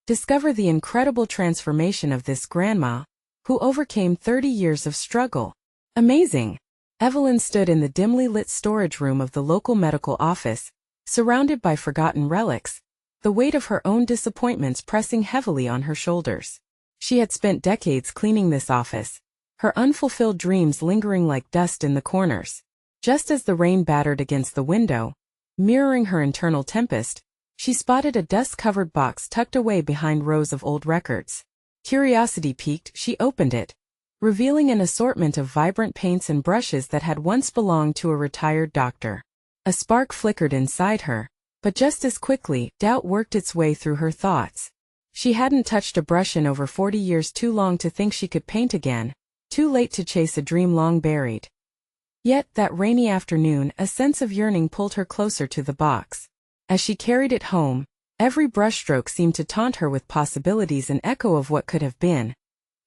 Discover the incredible transformation of this grandma, who overcame 30 years of struggle. Amazing! Evelyn stood in the dimly lit storage room of the local medical office, surrounded by forgotten relics, the weight of her own disappointments pressing heavily on her shoulders. She had spent decades cleaning this office, her unfulfilled dreams lingering like dust in the corners. Just as the rain battered against the window, mirroring her internal tempest, she spotted a dust-covered box tucked away behind rows of old records. Curiosity piqued, she opened it, revealing an assortment of vibrant paints and brushes that had once belonged to a retired doctor. A spark flickered inside her, but just as quickly, doubt worked its way through her thoughts. She hadn't touched a brush in over 40 years, too long to think she could paint again, too late to chase a dream long buried. Yet, that rainy afternoon, a sense of yearning pulled her closer to the box. As she carried it home, every brushstroke seemed to taunt her with possibilities, an echo of what could have been.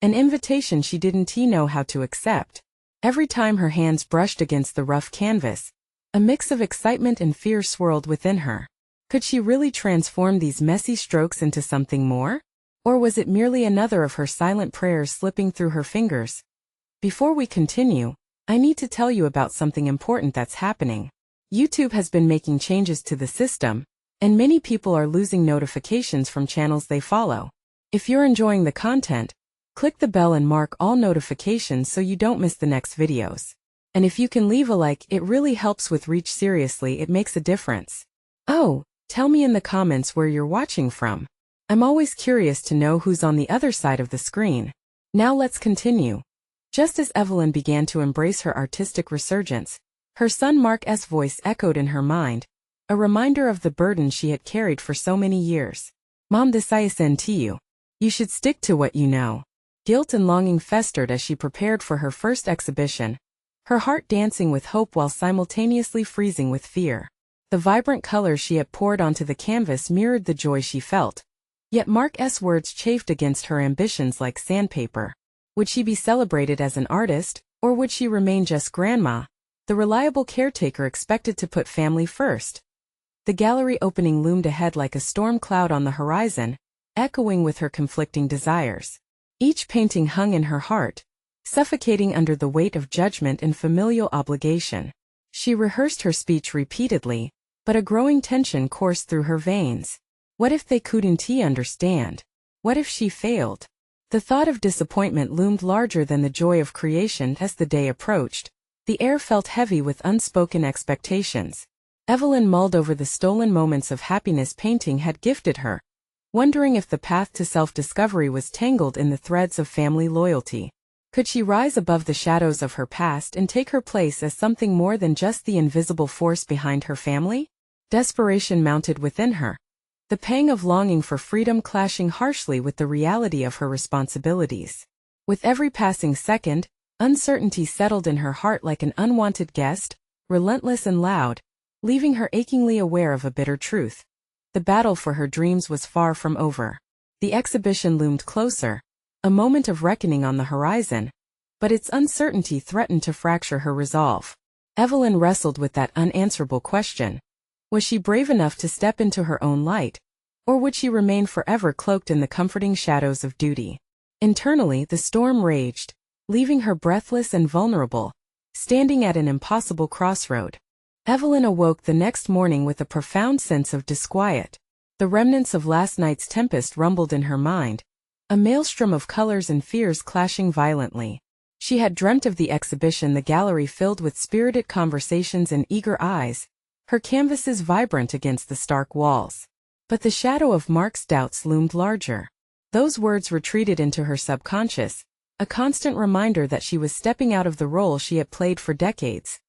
An invitation she didn't know how to accept. Every time her hands brushed against the rough canvas, a mix of excitement and fear swirled within her. Could she really transform these messy strokes into something more? Or was it merely another of her silent prayers slipping through her fingers? Before we continue, I need to tell you about something important that's happening. YouTube has been making changes to the system, and many people are losing notifications from channels they follow. If you're enjoying the content, click the bell and mark all notifications so you don't miss the next videos. And if you can leave a like, it really helps with reach. Seriously, it makes a difference. Oh, tell me in the comments where you're watching from. I'm always curious to know who's on the other side of the screen. Now let's continue. Just as Evelyn began to embrace her artistic resurgence, her son Mark's voice echoed in her mind, a reminder of the burden she had carried for so many years. Mom, this I send to you. You should stick to what you know. Guilt and longing festered as she prepared for her first exhibition, her heart dancing with hope while simultaneously freezing with fear. The vibrant colors she had poured onto the canvas mirrored the joy she felt. Yet Mark's words chafed against her ambitions like sandpaper. Would she be celebrated as an artist, or would she remain just grandma, the reliable caretaker expected to put family first? The gallery opening loomed ahead like a storm cloud on the horizon, echoing with her conflicting desires. Each painting hung in her heart, suffocating under the weight of judgment and familial obligation. She rehearsed her speech repeatedly, but a growing tension coursed through her veins. What if they couldn't understand? What if she failed? The thought of disappointment loomed larger than the joy of creation. As the day approached, the air felt heavy with unspoken expectations. Evelyn mulled over the stolen moments of happiness painting had gifted her, wondering if the path to self-discovery was tangled in the threads of family loyalty. Could she rise above the shadows of her past and take her place as something more than just the invisible force behind her family? Desperation mounted within her, the pang of longing for freedom clashing harshly with the reality of her responsibilities. With every passing second, uncertainty settled in her heart like an unwanted guest, relentless and loud, leaving her achingly aware of a bitter truth. The battle for her dreams was far from over. The exhibition loomed closer, a moment of reckoning on the horizon, but its uncertainty threatened to fracture her resolve. Evelyn wrestled with that unanswerable question. Was she brave enough to step into her own light, or would she remain forever cloaked in the comforting shadows of duty? Internally, the storm raged, leaving her breathless and vulnerable, standing at an impossible crossroad. Evelyn awoke the next morning with a profound sense of disquiet. The remnants of last night's tempest rumbled in her mind, a maelstrom of colors and fears clashing violently. She had dreamt of the exhibition, the gallery filled with spirited conversations and eager eyes, her canvases vibrant against the stark walls. But the shadow of Mark's doubts loomed larger. Those words retreated into her subconscious, a constant reminder that she was stepping out of the role she had played for decades.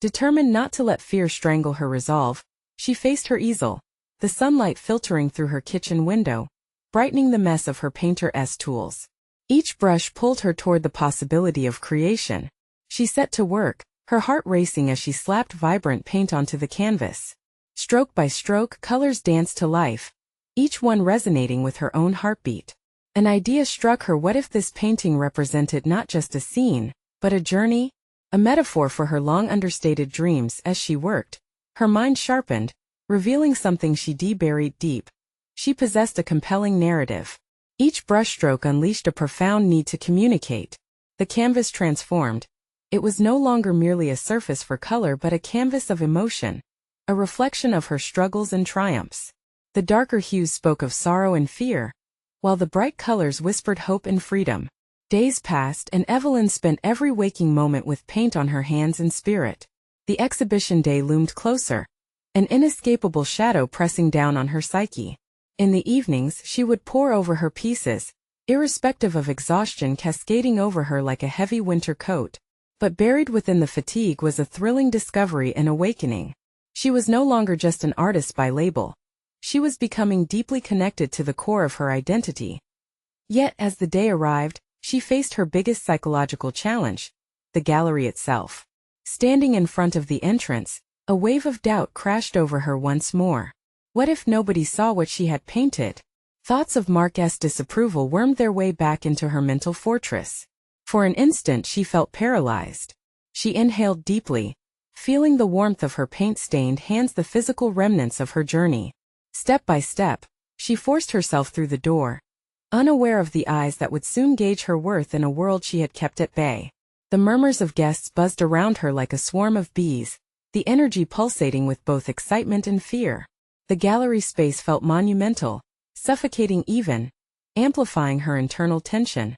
Determined not to let fear strangle her resolve, she faced her easel, the sunlight filtering through her kitchen window, brightening the mess of her painter's tools. Each brush pulled her toward the possibility of creation. She set to work, her heart racing as she slapped vibrant paint onto the canvas. Stroke by stroke, colors danced to life, each one resonating with her own heartbeat. An idea struck her. What if this painting represented not just a scene, but a journey? A metaphor for her long understated dreams. As she worked, her mind sharpened, revealing something she buried deep, She possessed a compelling narrative. Each brushstroke unleashed a profound need to communicate. The canvas transformed. It was no longer merely a surface for color but a canvas of emotion, a reflection of her struggles and triumphs. The darker hues spoke of sorrow and fear, while the bright colors whispered hope and freedom. Days passed and Evelyn spent every waking moment with paint on her hands and spirit. The exhibition day loomed closer, an inescapable shadow pressing down on her psyche. In the evenings she would pore over her pieces, irrespective of exhaustion cascading over her like a heavy winter coat. But buried within the fatigue was a thrilling discovery and awakening. She was no longer just an artist by label. She was becoming deeply connected to the core of her identity. Yet as the day arrived, she faced her biggest psychological challenge, the gallery itself. Standing in front of the entrance, a wave of doubt crashed over her once more. What if nobody saw what she had painted? Thoughts of Mark's disapproval wormed their way back into her mental fortress. For an instant she felt paralyzed. She inhaled deeply, feeling the warmth of her paint-stained hands, the physical remnants of her journey. Step by step, she forced herself through the door, unaware of the eyes that would soon gauge her worth in a world she had kept at bay. The murmurs of guests buzzed around her like a swarm of bees, the energy pulsating with both excitement and fear. The gallery space felt monumental, suffocating even, amplifying her internal tension.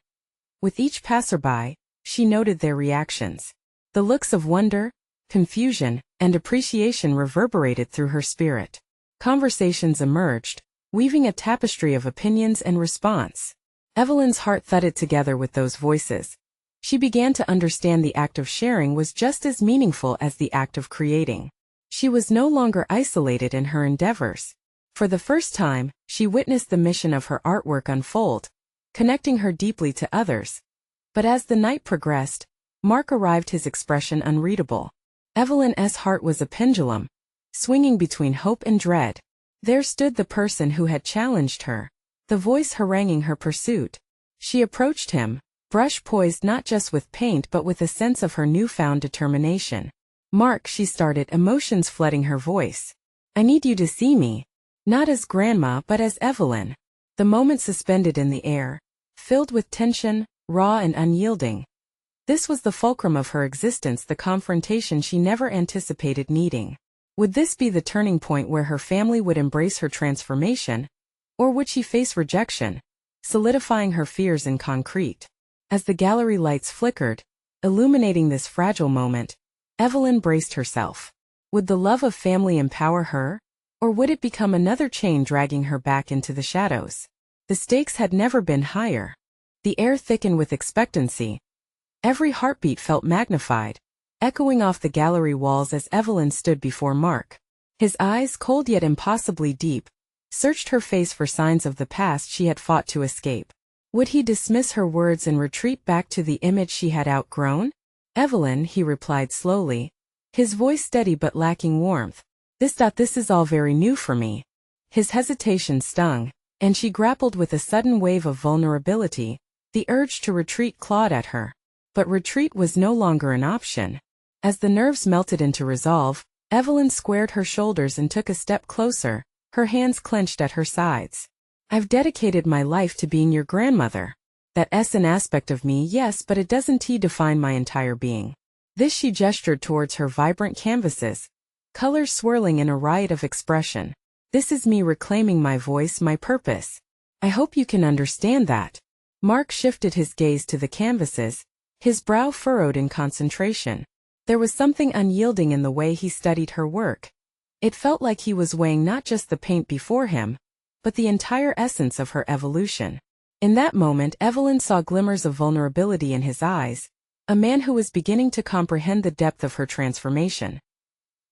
With each passerby, she noted their reactions. The looks of wonder, confusion, and appreciation reverberated through her spirit. Conversations emerged, weaving a tapestry of opinions and response. Evelyn's heart thudded together with those voices. She began to understand the act of sharing was just as meaningful as the act of creating. She was no longer isolated in her endeavors. For the first time, she witnessed the mission of her artwork unfold, connecting her deeply to others. But as the night progressed, Mark arrived, his expression unreadable. Evelyn's heart was a pendulum, swinging between hope and dread. There stood the person who had challenged her, the voice haranguing her pursuit. She approached him, brush poised not just with paint but with a sense of her newfound determination. "Mark," she started, emotions flooding her voice. "I need you to see me. Not as grandma but as Evelyn." The moment suspended in the air, filled with tension, raw and unyielding. This was the fulcrum of her existence, the confrontation she never anticipated needing. Would this be the turning point where her family would embrace her transformation? Or would she face rejection, solidifying her fears in concrete? As the gallery lights flickered, illuminating this fragile moment, Evelyn braced herself. Would the love of family empower her? Or would it become another chain dragging her back into the shadows? The stakes had never been higher. The air thickened with expectancy. Every heartbeat felt magnified, echoing off the gallery walls as Evelyn stood before Mark. His eyes, cold yet impossibly deep, searched her face for signs of the past she had fought to escape. Would he dismiss her words and retreat back to the image she had outgrown? "Evelyn," he replied slowly, his voice steady but lacking warmth. This is all very new for me." His hesitation stung, and she grappled with a sudden wave of vulnerability. The urge to retreat clawed at her. But retreat was no longer an option. As the nerves melted into resolve, Evelyn squared her shoulders and took a step closer, her hands clenched at her sides. "I've dedicated my life to being your grandmother. That's an aspect of me, yes, but it doesn't define my entire being." This she gestured towards her vibrant canvases, colors swirling in a riot of expression. "This is me reclaiming my voice, my purpose. I hope you can understand that." Mark shifted his gaze to the canvases, his brow furrowed in concentration. There was something unyielding in the way he studied her work. It felt like he was weighing not just the paint before him, but the entire essence of her evolution. In that moment, Evelyn saw glimmers of vulnerability in his eyes, a man who was beginning to comprehend the depth of her transformation.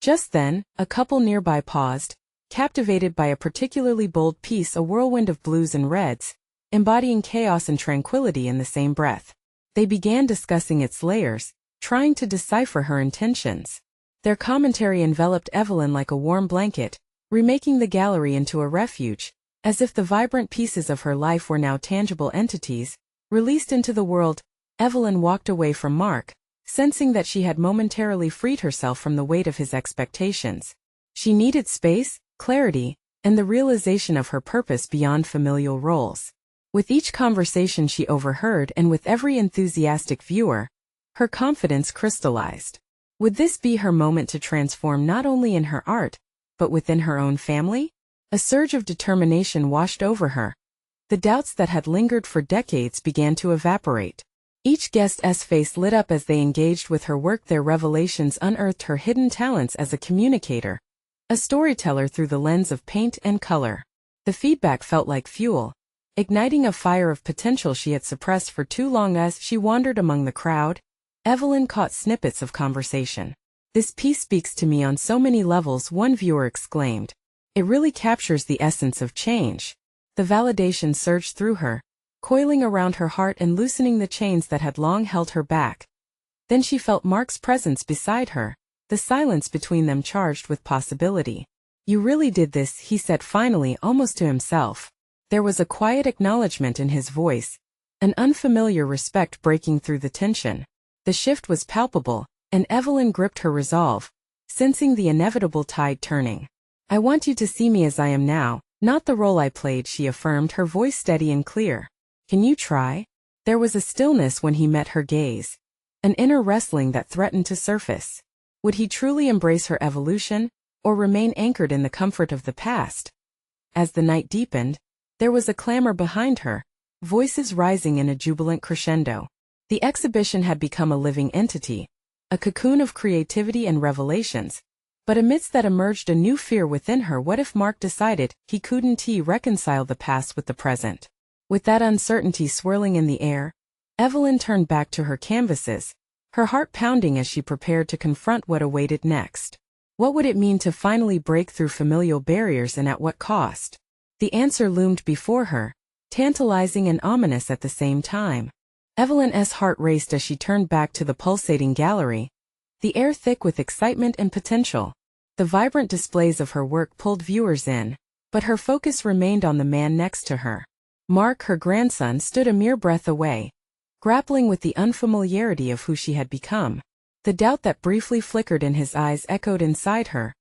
Just then, a couple nearby paused, captivated by a particularly bold piece, a whirlwind of blues and reds, embodying chaos and tranquility in the same breath. They began discussing its layers, trying to decipher her intentions. Their commentary enveloped Evelyn like a warm blanket, remaking the gallery into a refuge, as if the vibrant pieces of her life were now tangible entities, released into the world. Evelyn walked away from Mark, sensing that she had momentarily freed herself from the weight of his expectations. She needed space, clarity, and the realization of her purpose beyond familial roles. With each conversation she overheard and with every enthusiastic viewer, her confidence crystallized. Would this be her moment to transform not only in her art, but within her own family? A surge of determination washed over her. The doubts that had lingered for decades began to evaporate. Each guest's face lit up as they engaged with her work. Their revelations unearthed her hidden talents as a communicator, a storyteller through the lens of paint and color. The feedback felt like fuel, igniting a fire of potential she had suppressed for too long. As she wandered among the crowd, Evelyn caught snippets of conversation. "This piece speaks to me on so many levels," one viewer exclaimed. "It really captures the essence of change." The validation surged through her, coiling around her heart and loosening the chains that had long held her back. Then she felt Mark's presence beside her, the silence between them charged with possibility. "You really did this," he said finally, almost to himself. There was a quiet acknowledgement in his voice, an unfamiliar respect breaking through the tension. The shift was palpable, and Evelyn gripped her resolve, sensing the inevitable tide turning. "I want you to see me as I am now, not the role I played," she affirmed, her voice steady and clear. "Can you try?" There was a stillness when he met her gaze, an inner wrestling that threatened to surface. Would he truly embrace her evolution, or remain anchored in the comfort of the past? As the night deepened, there was a clamor behind her, voices rising in a jubilant crescendo. The exhibition had become a living entity, a cocoon of creativity and revelations. But amidst that emerged a new fear within her. What if Mark decided he couldn't reconcile the past with the present? With that uncertainty swirling in the air, Evelyn turned back to her canvases, her heart pounding as she prepared to confront what awaited next. What would it mean to finally break through familial barriers, and at what cost? The answer loomed before her, tantalizing and ominous at the same time. Evelyn's heart raced as she turned back to the pulsating gallery, the air thick with excitement and potential. The vibrant displays of her work pulled viewers in, but her focus remained on the man next to her. Mark, her grandson, stood a mere breath away, grappling with the unfamiliarity of who she had become. The doubt that briefly flickered in his eyes echoed inside her,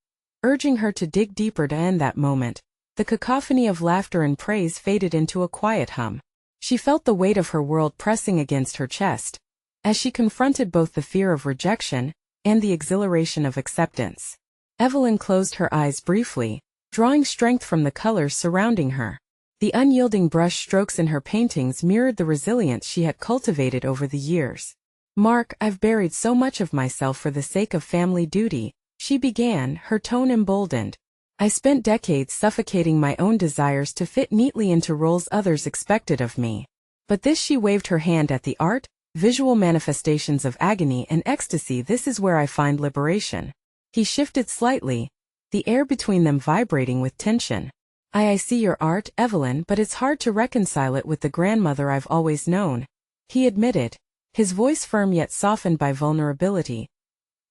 urging her to dig deeper. To end that moment, the cacophony of laughter and praise faded into a quiet hum. She felt the weight of her world pressing against her chest, as she confronted both the fear of rejection and the exhilaration of acceptance. Evelyn closed her eyes briefly, drawing strength from the colors surrounding her. The unyielding brush strokes in her paintings mirrored the resilience she had cultivated over the years. "Mark, I've buried so much of myself for the sake of family duty," she began, her tone emboldened. "I spent decades suffocating my own desires to fit neatly into roles others expected of me. But this," she waved her hand at the art, "visual manifestations of agony and ecstasy, this is where I find liberation." He shifted slightly, the air between them vibrating with tension. I see your art, Evelyn, but it's hard to reconcile it with the grandmother I've always known," he admitted, his voice firm yet softened by vulnerability.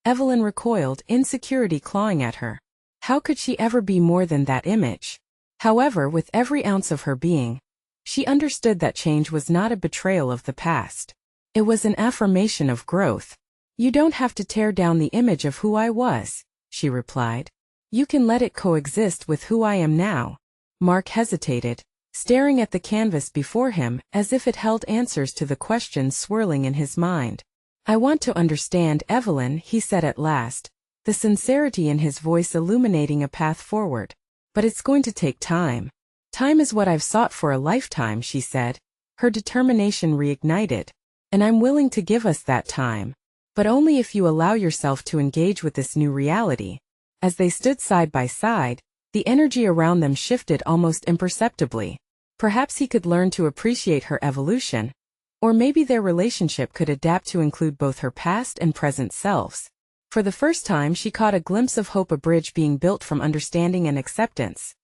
Evelyn recoiled, insecurity clawing at her. How could she ever be more than that image? However, with every ounce of her being, she understood that change was not a betrayal of the past. It was an affirmation of growth. "You don't have to tear down the image of who I was," she replied. "You can let it coexist with who I am now." Mark hesitated, staring at the canvas before him as if it held answers to the questions swirling in his mind. "I want to understand, Evelyn," he said at last, the sincerity in his voice illuminating a path forward. "But it's going to take time." "Time is what I've sought for a lifetime," she said, her determination reignited. "And I'm willing to give us that time. But only if you allow yourself to engage with this new reality." As they stood side by side, the energy around them shifted almost imperceptibly. Perhaps he could learn to appreciate her evolution, or maybe their relationship could adapt to include both her past and present selves. For the first time she caught a glimpse of hope, a bridge being built from understanding and acceptance.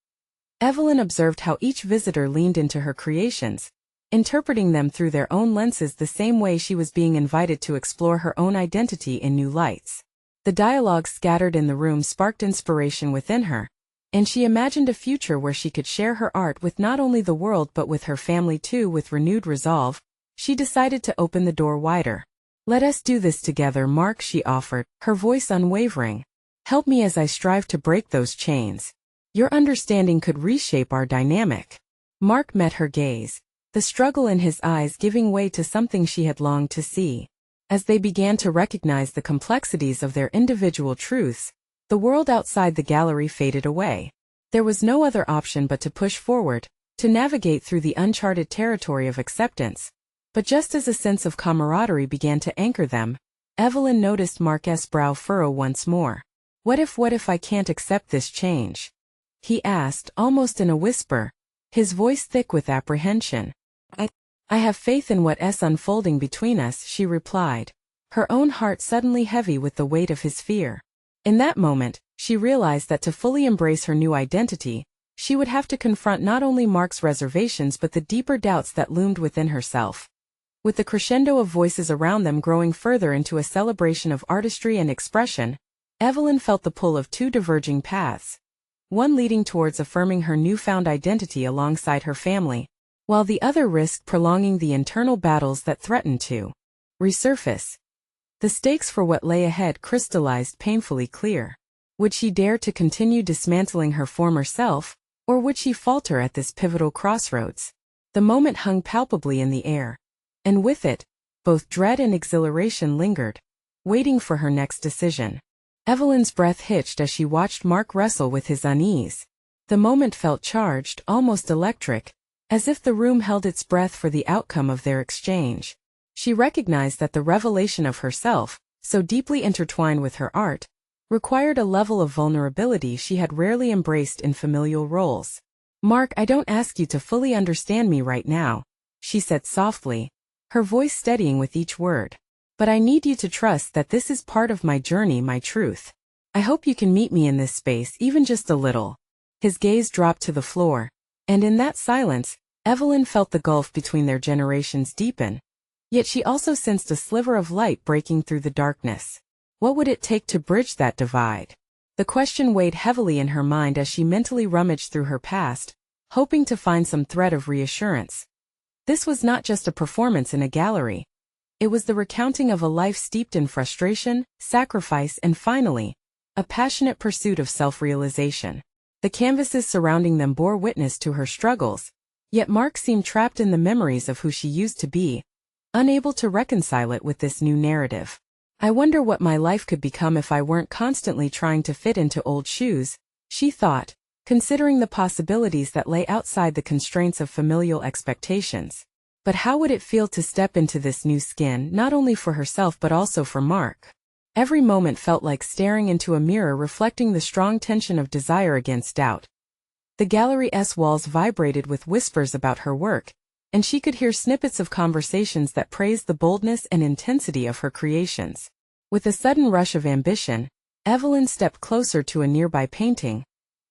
Evelyn observed how each visitor leaned into her creations, interpreting them through their own lenses the same way she was being invited to explore her own identity in new lights. The dialogue scattered in the room sparked inspiration within her, and she imagined a future where she could share her art with not only the world but with her family too. With renewed resolve, she decided to open the door wider. "Let us do this together, Mark," she offered, her voice unwavering. "Help me as I strive to break those chains." Your understanding could reshape our dynamic. Mark met her gaze, the struggle in his eyes giving way to something she had longed to see. As they began to recognize the complexities of their individual truths, the world outside the gallery faded away. There was no other option but to push forward, to navigate through the uncharted territory of acceptance. But just as a sense of camaraderie began to anchor them, Evelyn noticed Mark's brow furrow once more. What if I can't accept this change? He asked, almost in a whisper, his voice thick with apprehension. I have faith in what's unfolding between us, she replied, her own heart suddenly heavy with the weight of his fear. In that moment, she realized that to fully embrace her new identity, she would have to confront not only Mark's reservations but the deeper doubts that loomed within herself. With the crescendo of voices around them growing further into a celebration of artistry and expression, Evelyn felt the pull of two diverging paths. One leading towards affirming her newfound identity alongside her family, while the other risked prolonging the internal battles that threatened to resurface. The stakes for what lay ahead crystallized painfully clear. Would she dare to continue dismantling her former self, or would she falter at this pivotal crossroads? The moment hung palpably in the air. And with it, both dread and exhilaration lingered, waiting for her next decision. Evelyn's breath hitched as she watched Mark wrestle with his unease. The moment felt charged, almost electric, as if the room held its breath for the outcome of their exchange. She recognized that the revelation of herself, so deeply intertwined with her art, required a level of vulnerability she had rarely embraced in familial roles. Mark, I don't ask you to fully understand me right now, she said softly, her voice steadying with each word. But I need you to trust that this is part of my journey, my truth. I hope you can meet me in this space, even just a little. His gaze dropped to the floor, and in that silence, Evelyn felt the gulf between their generations deepen. Yet she also sensed a sliver of light breaking through the darkness. What would it take to bridge that divide? The question weighed heavily in her mind as she mentally rummaged through her past, hoping to find some thread of reassurance. This was not just a performance in a gallery. It was the recounting of a life steeped in frustration, sacrifice, and finally, a passionate pursuit of self-realization. The canvases surrounding them bore witness to her struggles, yet Mark seemed trapped in the memories of who she used to be, unable to reconcile it with this new narrative. I wonder what my life could become if I weren't constantly trying to fit into old shoes, she thought, considering the possibilities that lay outside the constraints of familial expectations. But how would it feel to step into this new skin, not only for herself but also for Mark? Every moment felt like staring into a mirror reflecting the strong tension of desire against doubt. The gallery's walls vibrated with whispers about her work, and she could hear snippets of conversations that praised the boldness and intensity of her creations. With a sudden rush of ambition, Evelyn stepped closer to a nearby painting,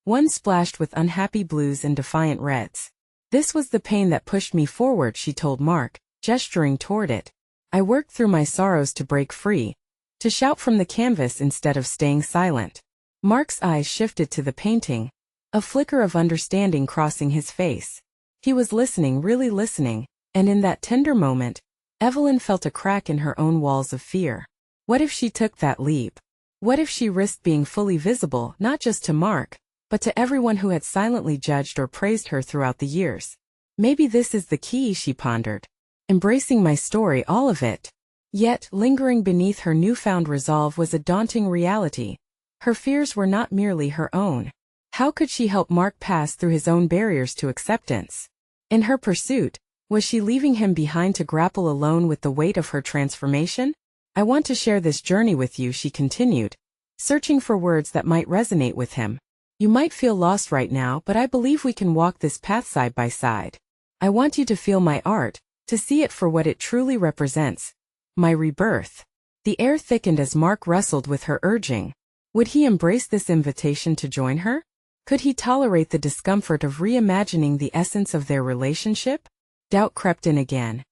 one splashed with unhappy blues and defiant reds. This was the pain that pushed me forward, she told Mark, gesturing toward it. I worked through my sorrows to break free, to shout from the canvas instead of staying silent. Mark's eyes shifted to the painting, a flicker of understanding crossing his face. He was listening, really listening, and in that tender moment, Evelyn felt a crack in her own walls of fear. What if she took that leap? What if she risked being fully visible, not just to Mark, but to everyone who had silently judged or praised her throughout the years? Maybe this is the key, she pondered. Embracing my story, all of it. Yet, lingering beneath her newfound resolve was a daunting reality. Her fears were not merely her own. How could she help Mark pass through his own barriers to acceptance? In her pursuit, was she leaving him behind to grapple alone with the weight of her transformation? I want to share this journey with you, she continued, searching for words that might resonate with him. You might feel lost right now, but I believe we can walk this path side by side. I want you to feel my art, to see it for what it truly represents. My rebirth. The air thickened as Mark wrestled with her urging. Would he embrace this invitation to join her? Could he tolerate the discomfort of reimagining the essence of their relationship? Doubt crept in again.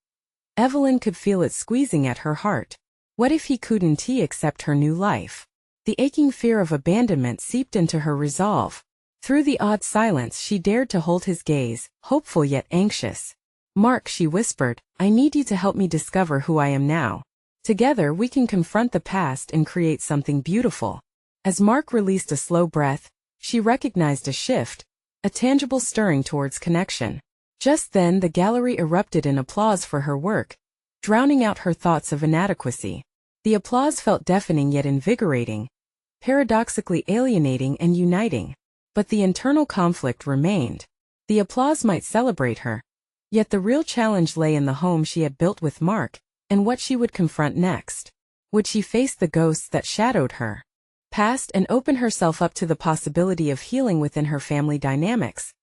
Evelyn could feel it squeezing at her heart. What if he couldn't accept her new life? The aching fear of abandonment seeped into her resolve. Through the odd silence she dared to hold his gaze, hopeful yet anxious. Mark, she whispered, I need you to help me discover who I am now. Together we can confront the past and create something beautiful. As Mark released a slow breath, She recognized a shift, a tangible stirring towards connection. Just then the gallery erupted in applause for her work, drowning out her thoughts of inadequacy. The applause felt deafening yet invigorating, paradoxically alienating and uniting. But the internal conflict remained. The applause might celebrate her, yet the real challenge lay in the home she had built with Mark, and what she would confront next. Would she face the ghosts that shadowed her past and open herself up to the possibility of healing within her family dynamics?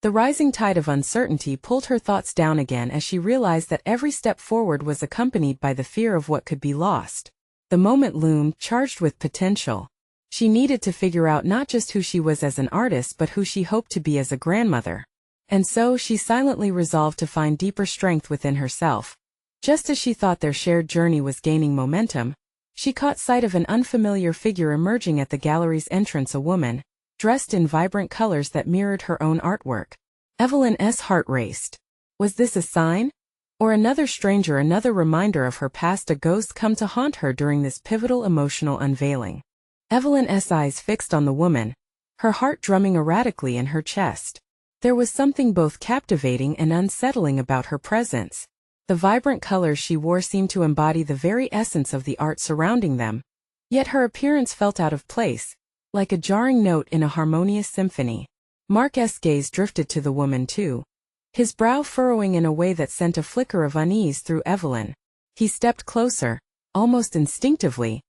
The rising tide of uncertainty pulled her thoughts down again as she realized that every step forward was accompanied by the fear of what could be lost. The moment loomed, charged with potential. She needed to figure out not just who she was as an artist but who she hoped to be as a grandmother. And so she silently resolved to find deeper strength within herself. Just as she thought their shared journey was gaining momentum, she caught sight of an unfamiliar figure emerging at the gallery's entrance, a woman, dressed in vibrant colors that mirrored her own artwork. Evelyn's heart raced. Was this a sign? Or another stranger, another reminder of her past, a ghost come to haunt her during this pivotal emotional unveiling? Evelyn's eyes fixed on the woman, her heart drumming erratically in her chest. There was something both captivating and unsettling about her presence. The vibrant colors she wore seemed to embody the very essence of the art surrounding them. Yet her appearance felt out of place, like a jarring note in a harmonious symphony. Mark's gaze drifted to the woman too, his brow furrowing in a way that sent a flicker of unease through Evelyn. He stepped closer, almost instinctively,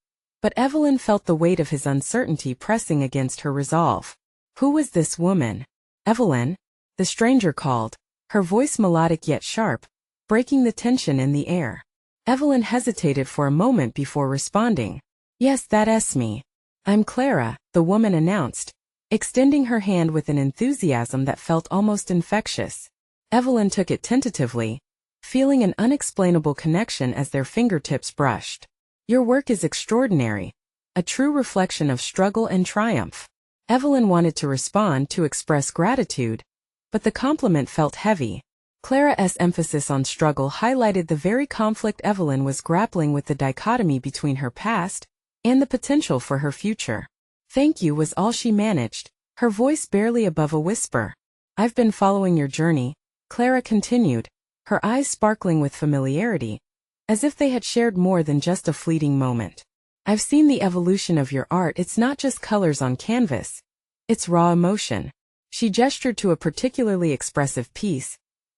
but Evelyn felt the weight of his uncertainty pressing against her resolve. Who was this woman? Evelyn? The stranger called, her voice melodic yet sharp, breaking the tension in the air. Evelyn hesitated for a moment before responding. Yes, that's me. I'm Clara, the woman announced, extending her hand with an enthusiasm that felt almost infectious. Evelyn took it tentatively, feeling an unexplainable connection as their fingertips brushed. Your work is extraordinary, a true reflection of struggle and triumph. Evelyn wanted to respond, to express gratitude, but the compliment felt heavy. Clara's emphasis on struggle highlighted the very conflict Evelyn was grappling with, the dichotomy between her past and the potential for her future. Thank you was all she managed, her voice barely above a whisper. I've been following your journey, Clara continued, her eyes sparkling with familiarity, as if they had shared more than just a fleeting moment. I've seen the evolution of your art. It's not just colors on canvas. It's raw emotion. She gestured to a particularly expressive piece,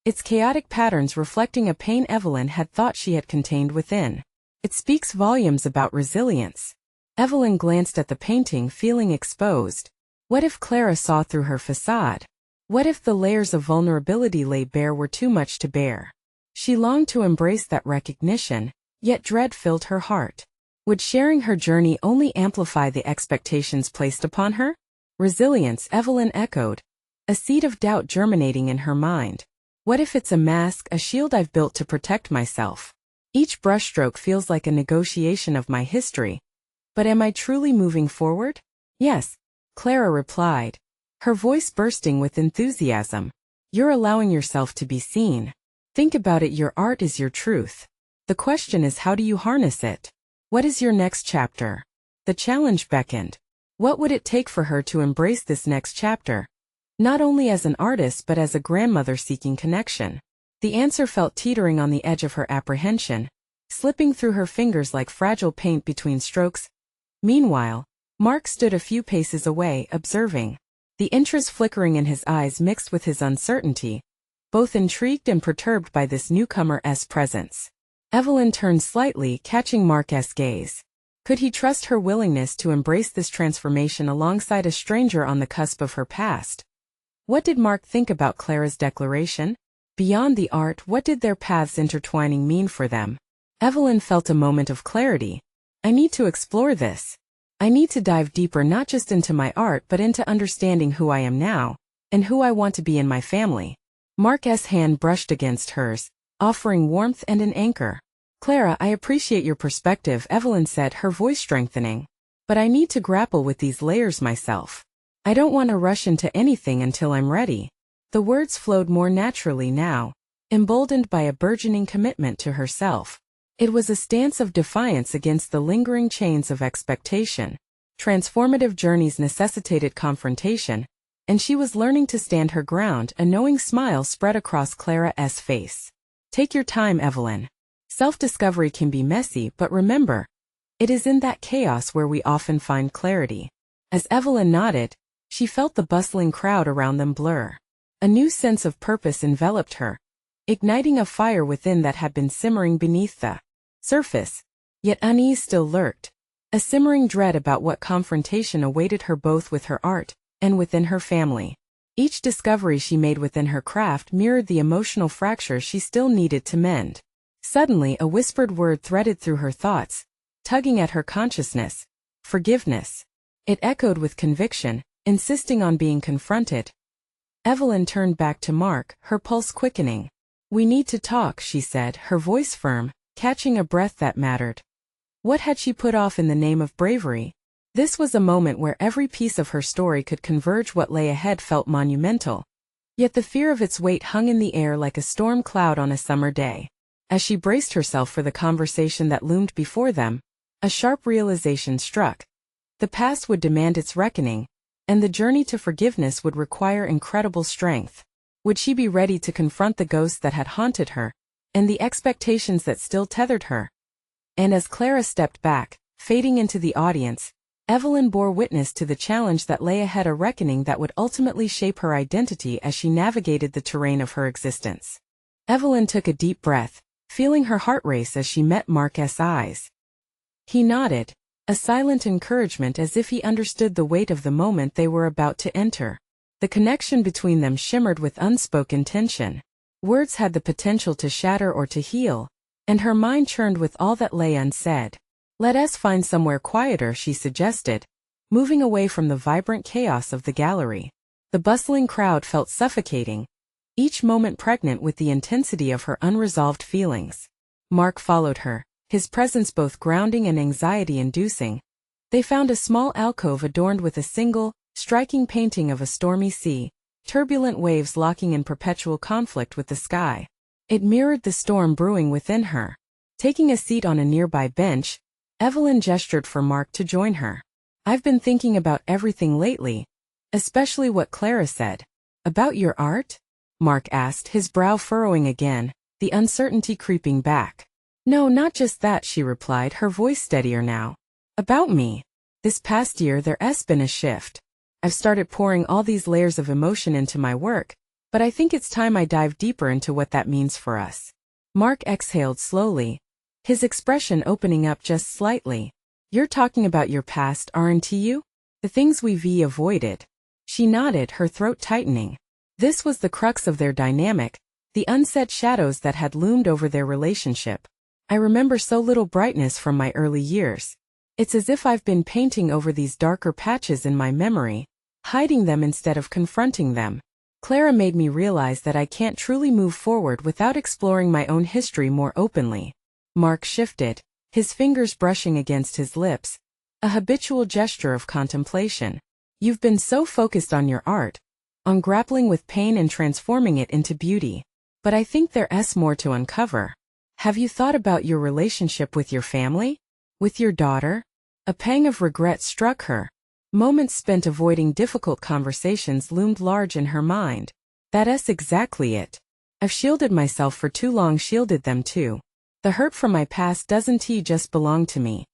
its chaotic patterns reflecting a pain Evelyn had thought she had contained within. It speaks volumes about resilience. Evelyn glanced at the painting, feeling exposed. What if Clara saw through her facade? What if the layers of vulnerability laid bare were too much to bear? She longed to embrace that recognition, yet dread filled her heart. Would sharing her journey only amplify the expectations placed upon her? Resilience, Evelyn echoed, a seed of doubt germinating in her mind. What if it's a mask, a shield I've built to protect myself? Each brushstroke feels like a negotiation of my history. But am I truly moving forward? Yes, Clara replied, her voice bursting with enthusiasm. You're allowing yourself to be seen. Think about it, your art is your truth. The question is, how do you harness it? What is your next chapter? The challenge beckoned. What would it take for her to embrace this next chapter? Not only as an artist but as a grandmother seeking connection. The answer felt teetering on the edge of her apprehension, slipping through her fingers like fragile paint between strokes. Meanwhile, Mark stood a few paces away, observing. The interest flickering in his eyes mixed with his uncertainty, both intrigued and perturbed by this newcomer's presence. Evelyn turned slightly, catching Mark's gaze. Could he trust her willingness to embrace this transformation alongside a stranger on the cusp of her past? What did Mark think about Clara's declaration? Beyond the art, what did their paths intertwining mean for them? Evelyn felt a moment of clarity. I need to explore this. I need to dive deeper, not just into my art but into understanding who I am now, and who I want to be in my family. Mark's hand brushed against hers, offering warmth and an anchor. Clara, I appreciate your perspective, Evelyn said, her voice strengthening. But I need to grapple with these layers myself. I don't want to rush into anything until I'm ready. The words flowed more naturally now, emboldened by a burgeoning commitment to herself. It was a stance of defiance against the lingering chains of expectation. Transformative journeys necessitated confrontation, and she was learning to stand her ground. A knowing smile spread across Clara's face. Take your time, Evelyn. Self-discovery can be messy, but remember, it is in that chaos where we often find clarity. As Evelyn nodded, she felt the bustling crowd around them blur. A new sense of purpose enveloped her, igniting a fire within that had been simmering beneath the surface. Yet unease still lurked, a simmering dread about what confrontation awaited her both with her art and within her family. Each discovery she made within her craft mirrored the emotional fracture she still needed to mend. Suddenly, a whispered word threaded through her thoughts, tugging at her consciousness. Forgiveness. It echoed with conviction, insisting on being confronted. Evelyn turned back to Mark, her pulse quickening. We need to talk, she said, her voice firm, catching a breath that mattered. What had she put off in the name of bravery? This was a moment where every piece of her story could converge. What lay ahead felt monumental. Yet the fear of its weight hung in the air like a storm cloud on a summer day. As she braced herself for the conversation that loomed before them, a sharp realization struck. The past would demand its reckoning, and the journey to forgiveness would require incredible strength. Would she be ready to confront the ghosts that had haunted her, and the expectations that still tethered her? And as Clara stepped back, fading into the audience, Evelyn bore witness to the challenge that lay ahead, a reckoning that would ultimately shape her identity as she navigated the terrain of her existence. Evelyn took a deep breath, feeling her heart race as she met Mark's eyes. He nodded, a silent encouragement as if he understood the weight of the moment they were about to enter. The connection between them shimmered with unspoken tension. Words had the potential to shatter or to heal, and her mind churned with all that lay unsaid. Let us find somewhere quieter, she suggested, moving away from the vibrant chaos of the gallery. The bustling crowd felt suffocating, each moment pregnant with the intensity of her unresolved feelings. Mark followed her, his presence both grounding and anxiety-inducing. They found a small alcove adorned with a single, striking painting of a stormy sea, turbulent waves locking in perpetual conflict with the sky. It mirrored the storm brewing within her. Taking a seat on a nearby bench, Evelyn gestured for Mark to join her. I've been thinking about everything lately, especially what Clara said. About your art? Mark asked, his brow furrowing again, the uncertainty creeping back. No, not just that, she replied, her voice steadier now. About me. This past year there's been a shift. I've started pouring all these layers of emotion into my work, but I think it's time I dive deeper into what that means for us. Mark exhaled slowly, his expression opening up just slightly. You're talking about your past, aren't you? The things we've avoided. She nodded, her throat tightening. This was the crux of their dynamic, the unsaid shadows that had loomed over their relationship. I remember so little brightness from my early years. It's as if I've been painting over these darker patches in my memory, hiding them instead of confronting them. Clara made me realize that I can't truly move forward without exploring my own history more openly. Mark shifted, his fingers brushing against his lips, a habitual gesture of contemplation. You've been so focused on your art, on grappling with pain and transforming it into beauty. But I think there's more to uncover. Have you thought about your relationship with your family? With your daughter? A pang of regret struck her. Moments spent avoiding difficult conversations loomed large in her mind. That's exactly it. I've shielded myself for too long, shielded them too. The hurt from my past doesn't just belong to me.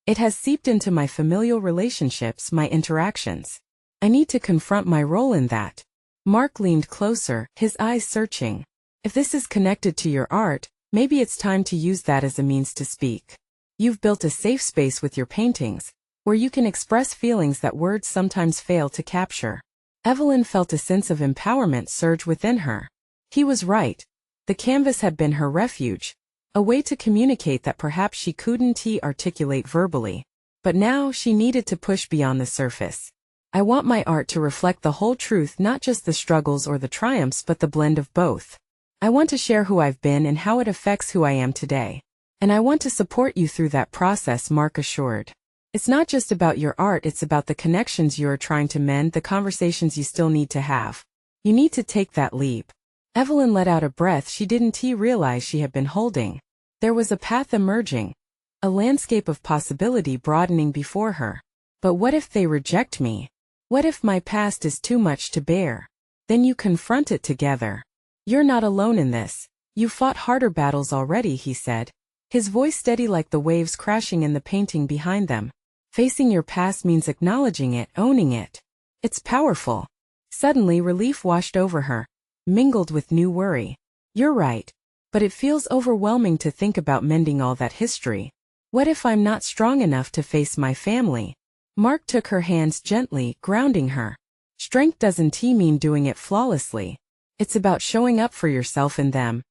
It has seeped into my familial relationships, my interactions. I need to confront my role in that. Mark leaned closer, his eyes searching. If this is connected to your art, maybe it's time to use that as a means to speak. You've built a safe space with your paintings, where you can express feelings that words sometimes fail to capture. Evelyn felt a sense of empowerment surge within her. He was right. The canvas had been her refuge, a way to communicate that perhaps she couldn't articulate verbally. But now she needed to push beyond the surface. I want my art to reflect the whole truth, not just the struggles or the triumphs, but the blend of both. I want to share who I've been and how it affects who I am today. And I want to support you through that process, Mark assured. It's not just about your art, it's about the connections you're trying to mend, the conversations you still need to have. You need to take that leap. Evelyn let out a breath she didn't realize she had been holding. There was a path emerging, a landscape of possibility broadening before her. But what if they reject me? What if my past is too much to bear? Then you confront it together. You're not alone in this. You fought harder battles already, he said, his voice steady like the waves crashing in the painting behind them. Facing your past means acknowledging it, owning it. It's powerful. Suddenly relief washed over her, mingled with new worry. You're right. But it feels overwhelming to think about mending all that history. What if I'm not strong enough to face my family? Mark took her hands gently, grounding her. Strength doesn't mean doing it flawlessly. It's about showing up for yourself and them,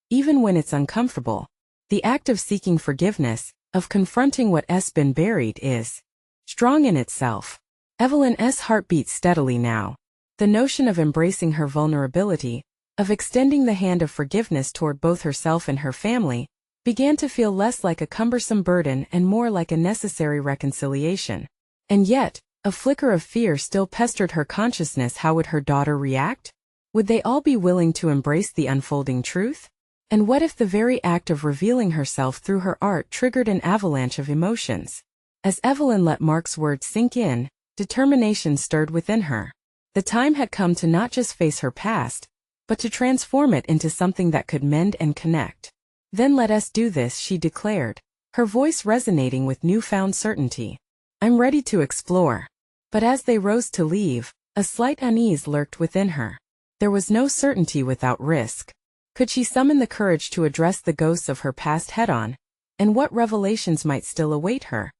even when it's uncomfortable. The act of seeking forgiveness, of confronting what's been buried is strong in itself. Evelyn's heart beat steadily now. The notion of embracing her vulnerability, of extending the hand of forgiveness toward both herself and her family, began to feel less like a cumbersome burden and more like a necessary reconciliation. And yet, a flicker of fear still pestered her consciousness. How would her daughter react? Would they all be willing to embrace the unfolding truth? And what if the very act of revealing herself through her art triggered an avalanche of emotions? As Evelyn let Mark's words sink in, determination stirred within her. The time had come to not just face her past, but to transform it into something that could mend and connect. Then let us do this, she declared, her voice resonating with newfound certainty. I'm ready to explore. But as they rose to leave, a slight unease lurked within her. There was no certainty without risk. Could she summon the courage to address the ghosts of her past head-on? And what revelations might still await her?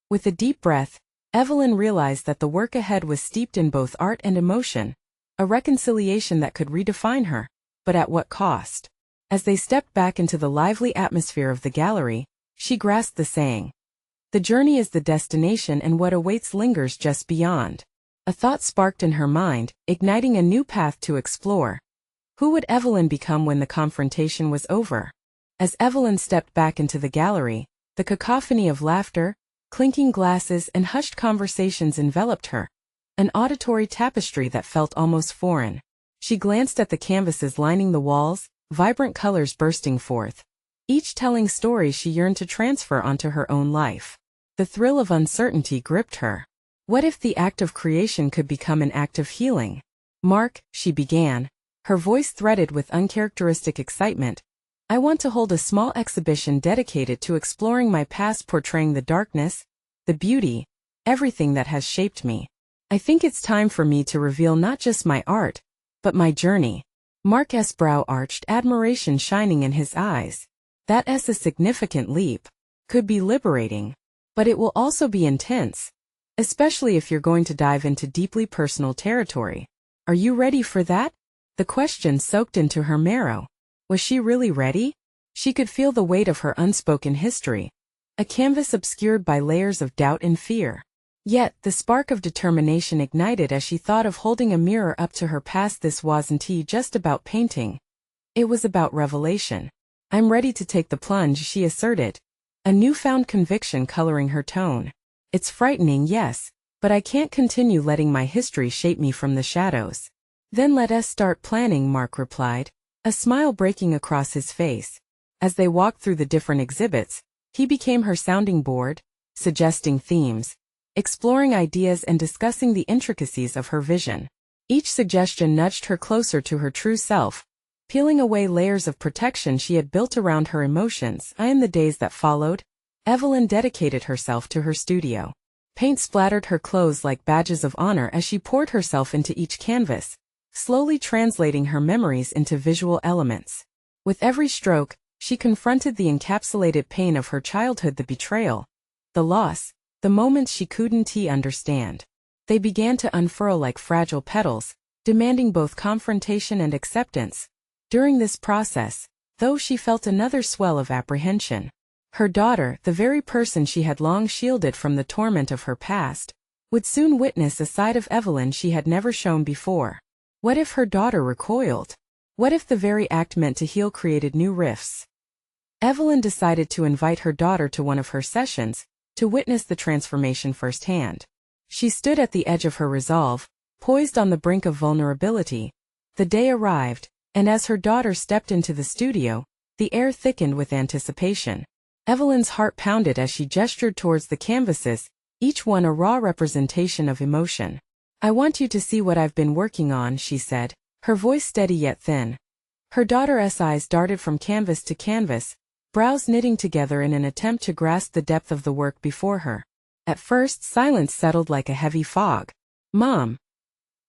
With a deep breath, Evelyn realized that the work ahead was steeped in both art and emotion, a reconciliation that could redefine her, but at what cost? As they stepped back into the lively atmosphere of the gallery, she grasped the saying. The journey is the destination and what awaits lingers just beyond. A thought sparked in her mind, igniting a new path to explore. Who would Evelyn become when the confrontation was over? As Evelyn stepped back into the gallery, the cacophony of laughter, clinking glasses and hushed conversations enveloped her, an auditory tapestry that felt almost foreign. She glanced at the canvases lining the walls, vibrant colors bursting forth, each telling stories she yearned to transfer onto her own life. The thrill of uncertainty gripped her. What if the act of creation could become an act of healing? Mark, she began, her voice threaded with uncharacteristic excitement, I want to hold a small exhibition dedicated to exploring my past, portraying the darkness, the beauty, everything that has shaped me. I think it's time for me to reveal not just my art, but my journey. Mark's brow arched, admiration shining in his eyes. That's a significant leap. Could be liberating. But it will also be intense. Especially if you're going to dive into deeply personal territory. Are you ready for that? The question soaked into her marrow. Was she really ready? She could feel the weight of her unspoken history. A canvas obscured by layers of doubt and fear. Yet, the spark of determination ignited as she thought of holding a mirror up to her past. This wasn't just about painting. It was about revelation. I'm ready to take the plunge, she asserted, a newfound conviction coloring her tone. It's frightening, yes, but I can't continue letting my history shape me from the shadows. Then let us start planning, Mark replied, a smile breaking across his face. As they walked through the different exhibits, he became her sounding board, suggesting themes, exploring ideas and discussing the intricacies of her vision. Each suggestion nudged her closer to her true self, peeling away layers of protection she had built around her emotions. In the days that followed, Evelyn dedicated herself to her studio. Paint splattered her clothes like badges of honor as she poured herself into each canvas, slowly translating her memories into visual elements. With every stroke, she confronted the encapsulated pain of her childhood, the betrayal, the loss, the moments she couldn't understand. They began to unfurl like fragile petals, demanding both confrontation and acceptance. During this process, though, she felt another swell of apprehension. Her daughter, the very person she had long shielded from the torment of her past, would soon witness a side of Evelyn she had never shown before. What if her daughter recoiled? What if the very act meant to heal created new rifts? Evelyn decided to invite her daughter to one of her sessions, to witness the transformation firsthand. She stood at the edge of her resolve, poised on the brink of vulnerability. The day arrived, and as her daughter stepped into the studio, the air thickened with anticipation. Evelyn's heart pounded as she gestured towards the canvases, each one a raw representation of emotion. "I want you to see what I've been working on," she said, her voice steady yet thin. Her daughter's eyes darted from canvas to canvas, brows knitting together in an attempt to grasp the depth of the work before her. At first, silence settled like a heavy fog. "Mom,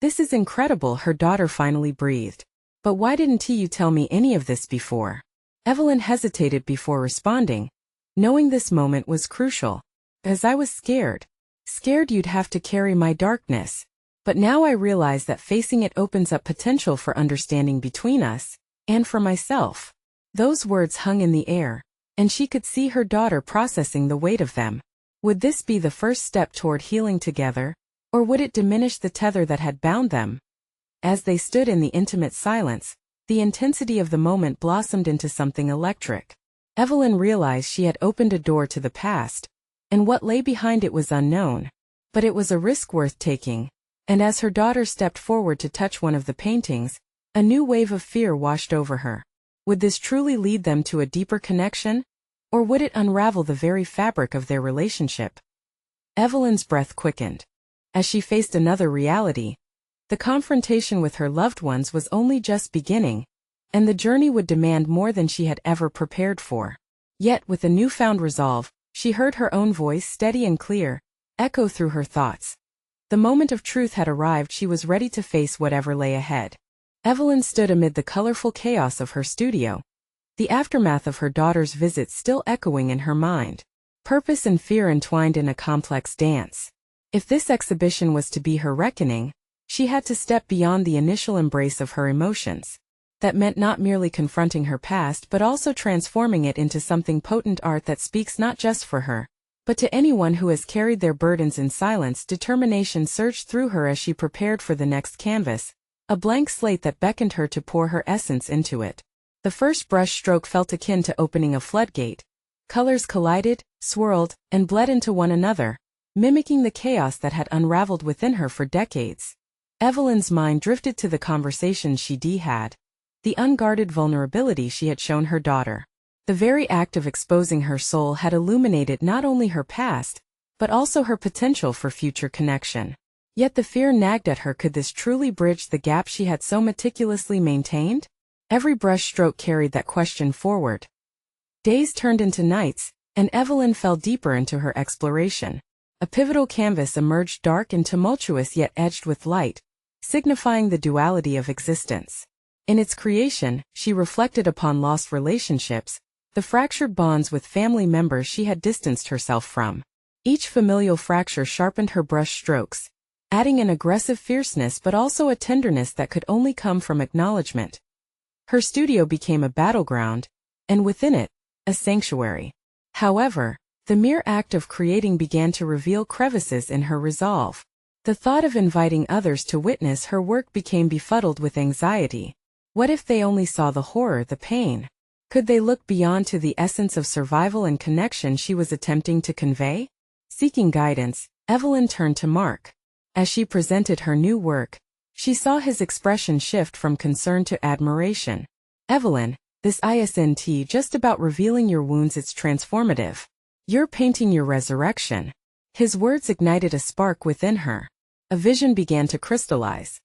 this is incredible," her daughter finally breathed. "But why didn't you tell me any of this before?" Evelyn hesitated before responding, knowing this moment was crucial. "As I was scared. Scared you'd have to carry my darkness. But now I realize that facing it opens up potential for understanding between us, and for myself." Those words hung in the air, and she could see her daughter processing the weight of them. Would this be the first step toward healing together, or would it diminish the tether that had bound them? As they stood in the intimate silence, the intensity of the moment blossomed into something electric. Evelyn realized she had opened a door to the past, and what lay behind it was unknown. But it was a risk worth taking, and as her daughter stepped forward to touch one of the paintings, a new wave of fear washed over her. Would this truly lead them to a deeper connection, or would it unravel the very fabric of their relationship? Evelyn's breath quickened. As she faced another reality, the confrontation with her loved ones was only just beginning, and the journey would demand more than she had ever prepared for. Yet, with a newfound resolve, she heard her own voice, steady and clear, echo through her thoughts. The moment of truth had arrived. She was ready to face whatever lay ahead. Evelyn stood amid the colorful chaos of her studio, the aftermath of her daughter's visit still echoing in her mind. Purpose and fear entwined in a complex dance. If this exhibition was to be her reckoning, she had to step beyond the initial embrace of her emotions. That meant not merely confronting her past but also transforming it into something potent, art that speaks not just for her, but to anyone who has carried their burdens in silence. Determination surged through her as she prepared for the next canvas, a blank slate that beckoned her to pour her essence into it. The first brush stroke felt akin to opening a floodgate. Colors collided, swirled, and bled into one another, mimicking the chaos that had unraveled within her for decades. Evelyn's mind drifted to the conversations she had, the unguarded vulnerability she had shown her daughter. The very act of exposing her soul had illuminated not only her past, but also her potential for future connection. Yet the fear nagged at her. Could this truly bridge the gap she had so meticulously maintained? Every brushstroke carried that question forward. Days turned into nights, and Evelyn fell deeper into her exploration. A pivotal canvas emerged, dark and tumultuous yet edged with light, signifying the duality of existence. In its creation, she reflected upon lost relationships, the fractured bonds with family members she had distanced herself from. Each familial fracture sharpened her brush strokes, adding an aggressive fierceness but also a tenderness that could only come from acknowledgement. Her studio became a battleground, and within it, a sanctuary. However, the mere act of creating began to reveal crevices in her resolve. The thought of inviting others to witness her work became befuddled with anxiety. What if they only saw the horror, the pain? Could they look beyond to the essence of survival and connection she was attempting to convey? Seeking guidance, Evelyn turned to Mark. As she presented her new work, she saw his expression shift from concern to admiration. "Evelyn, this isn't just about revealing your wounds, it's transformative. You're painting your resurrection." His words ignited a spark within her. A vision began to crystallize.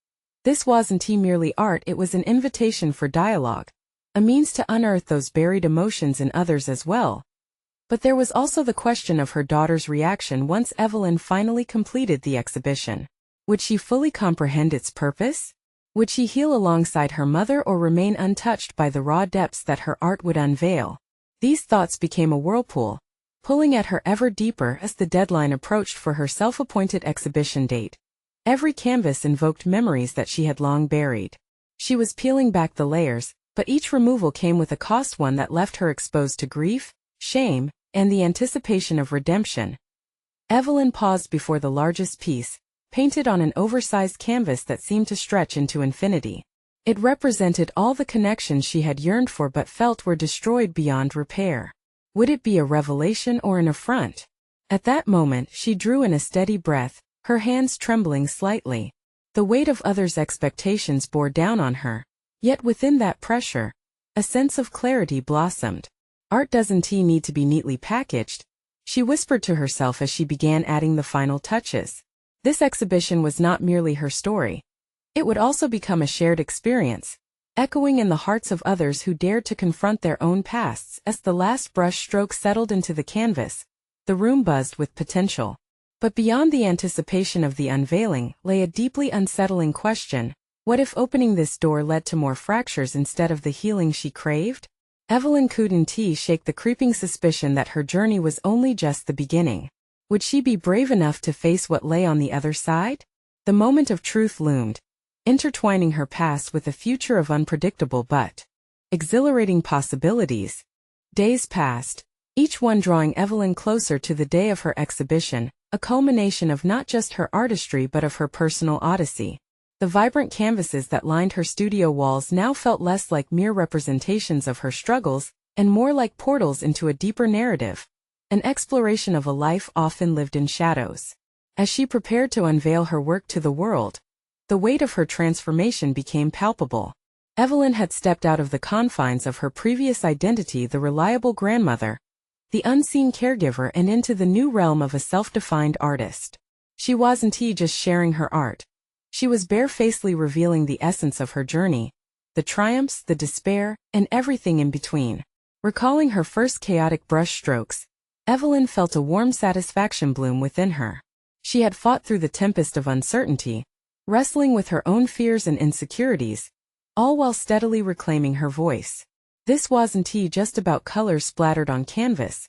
This wasn't merely art, it was an invitation for dialogue, a means to unearth those buried emotions in others as well. But there was also the question of her daughter's reaction once Evelyn finally completed the exhibition. Would she fully comprehend its purpose? Would she heal alongside her mother or remain untouched by the raw depths that her art would unveil? These thoughts became a whirlpool, pulling at her ever deeper as the deadline approached for her self-appointed exhibition date. Every canvas invoked memories that she had long buried. She was peeling back the layers, but each removal came with a cost, one that left her exposed to grief, shame, and the anticipation of redemption. Evelyn paused before the largest piece, painted on an oversized canvas that seemed to stretch into infinity. It represented all the connections she had yearned for but felt were destroyed beyond repair. Would it be a revelation or an affront? At that moment, she drew in a steady breath, her hands trembling slightly. The weight of others' expectations bore down on her. Yet within that pressure, a sense of clarity blossomed. Art doesn't need to be neatly packaged. She whispered to herself as she began adding the final touches. This exhibition was not merely her story. It would also become a shared experience, echoing in the hearts of others who dared to confront their own pasts. As the last brush stroke settled into the canvas, the room buzzed with potential. But beyond the anticipation of the unveiling lay a deeply unsettling question. What if opening this door led to more fractures instead of the healing she craved? Evelyn couldn't shake the creeping suspicion that her journey was only just the beginning. Would she be brave enough to face what lay on the other side? The moment of truth loomed, intertwining her past with a future of unpredictable but exhilarating possibilities. Days passed, each one drawing Evelyn closer to the day of her exhibition, a culmination of not just her artistry but of her personal odyssey. The vibrant canvases that lined her studio walls now felt less like mere representations of her struggles and more like portals into a deeper narrative, an exploration of a life often lived in shadows. As she prepared to unveil her work to the world, the weight of her transformation became palpable. Evelyn had stepped out of the confines of her previous identity, the reliable grandmother, the unseen caregiver, and into the new realm of a self-defined artist. She wasn't just sharing her art. She was barefacedly revealing the essence of her journey, the triumphs, the despair, and everything in between. Recalling her first chaotic brush strokes, Evelyn felt a warm satisfaction bloom within her. She had fought through the tempest of uncertainty, wrestling with her own fears and insecurities, all while steadily reclaiming her voice. This wasn't just about colors splattered on canvas.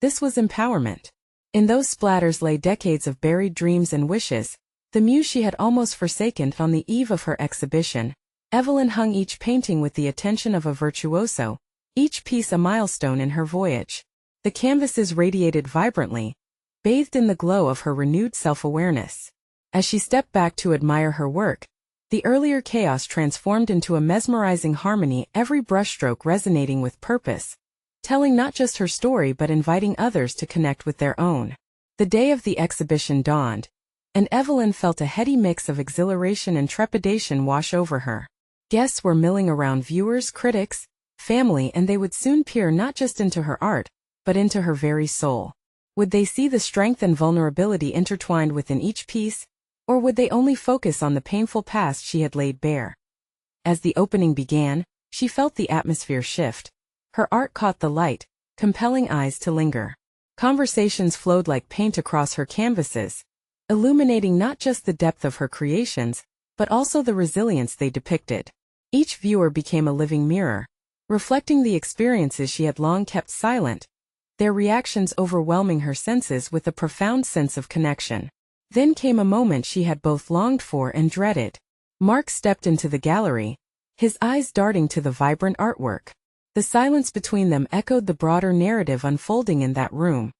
This was empowerment. In those splatters lay decades of buried dreams and wishes, the muse she had almost forsaken. On the eve of her exhibition, Evelyn hung each painting with the attention of a virtuoso, each piece a milestone in her voyage. The canvases radiated vibrantly, bathed in the glow of her renewed self-awareness. As she stepped back to admire her work, the earlier chaos transformed into a mesmerizing harmony, every brushstroke resonating with purpose, telling not just her story but inviting others to connect with their own. The day of the exhibition dawned, and Evelyn felt a heady mix of exhilaration and trepidation wash over her. Guests were milling around, viewers, critics, family, and they would soon peer not just into her art, but into her very soul. Would they see the strength and vulnerability intertwined within each piece? Or would they only focus on the painful past she had laid bare? As the opening began, she felt the atmosphere shift. Her art caught the light, compelling eyes to linger. Conversations flowed like paint across her canvases, illuminating not just the depth of her creations, but also the resilience they depicted. Each viewer became a living mirror, reflecting the experiences she had long kept silent, their reactions overwhelming her senses with a profound sense of connection. Then came a moment she had both longed for and dreaded. Mark stepped into the gallery, his eyes darting to the vibrant artwork. The silence between them echoed the broader narrative unfolding in that room,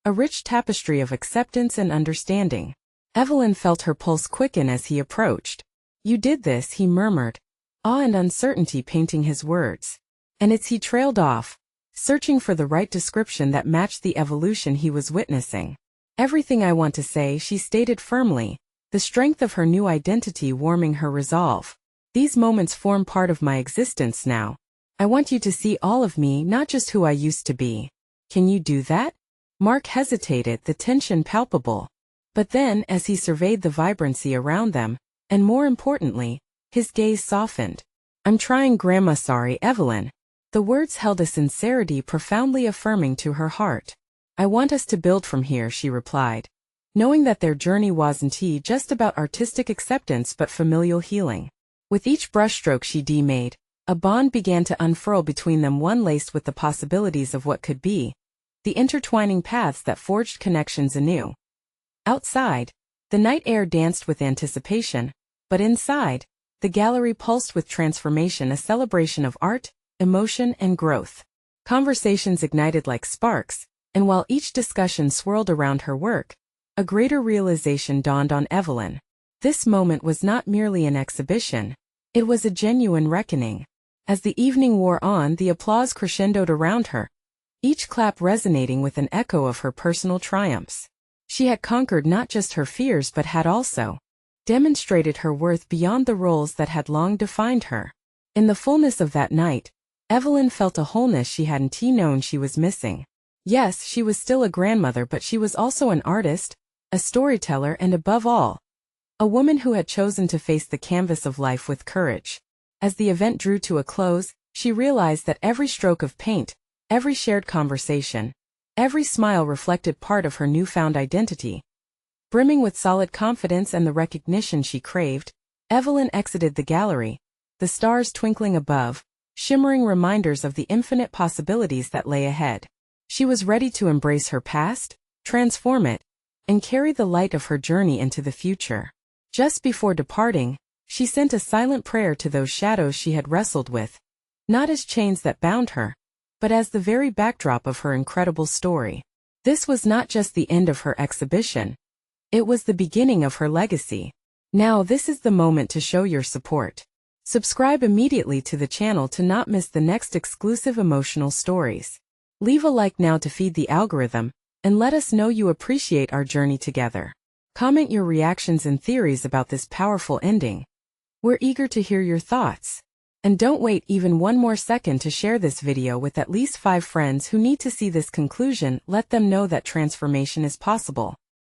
a rich tapestry of acceptance and understanding. Evelyn felt her pulse quicken as he approached. "You did this," he murmured, awe and uncertainty painting his words. And he trailed off, searching for the right description that matched the evolution he was witnessing. "Everything I want to say," she stated firmly, the strength of her new identity warming her resolve. "These moments form part of my existence now. I want you to see all of me, not just who I used to be. Can you do that?" Mark hesitated, the tension palpable. But then, as he surveyed the vibrancy around them, and more importantly, his gaze softened. "I'm trying, Grandma. Sorry, Evelyn." The words held a sincerity profoundly affirming to her heart. "I want us to build from here," she replied, knowing that their journey wasn't just about artistic acceptance but familial healing. With each brushstroke she made, a bond began to unfurl between them, one laced with the possibilities of what could be, the intertwining paths that forged connections anew. Outside, the night air danced with anticipation, but inside, the gallery pulsed with transformation, a celebration of art, emotion, and growth. Conversations ignited like sparks, and while each discussion swirled around her work, a greater realization dawned on Evelyn. This moment was not merely an exhibition, it was a genuine reckoning. As the evening wore on, the applause crescendoed around her, each clap resonating with an echo of her personal triumphs. She had conquered not just her fears but had also demonstrated her worth beyond the roles that had long defined her. In the fullness of that night, Evelyn felt a wholeness she hadn't known she was missing. Yes, she was still a grandmother, but she was also an artist, a storyteller, and above all, a woman who had chosen to face the canvas of life with courage. As the event drew to a close, she realized that every stroke of paint, every shared conversation, every smile reflected part of her newfound identity. Brimming with solid confidence and the recognition she craved, Evelyn exited the gallery, the stars twinkling above, shimmering reminders of the infinite possibilities that lay ahead. She was ready to embrace her past, transform it, and carry the light of her journey into the future. Just before departing, she sent a silent prayer to those shadows she had wrestled with, not as chains that bound her, but as the very backdrop of her incredible story. This was not just the end of her exhibition. It was the beginning of her legacy. Now this is the moment to show your support. Subscribe immediately to the channel to not miss the next exclusive emotional stories. Leave a like now to feed the algorithm, and let us know you appreciate our journey together. Comment your reactions and theories about this powerful ending. We're eager to hear your thoughts. And don't wait even one more second to share this video with at least 5 friends who need to see this conclusion. Let them know that transformation is possible.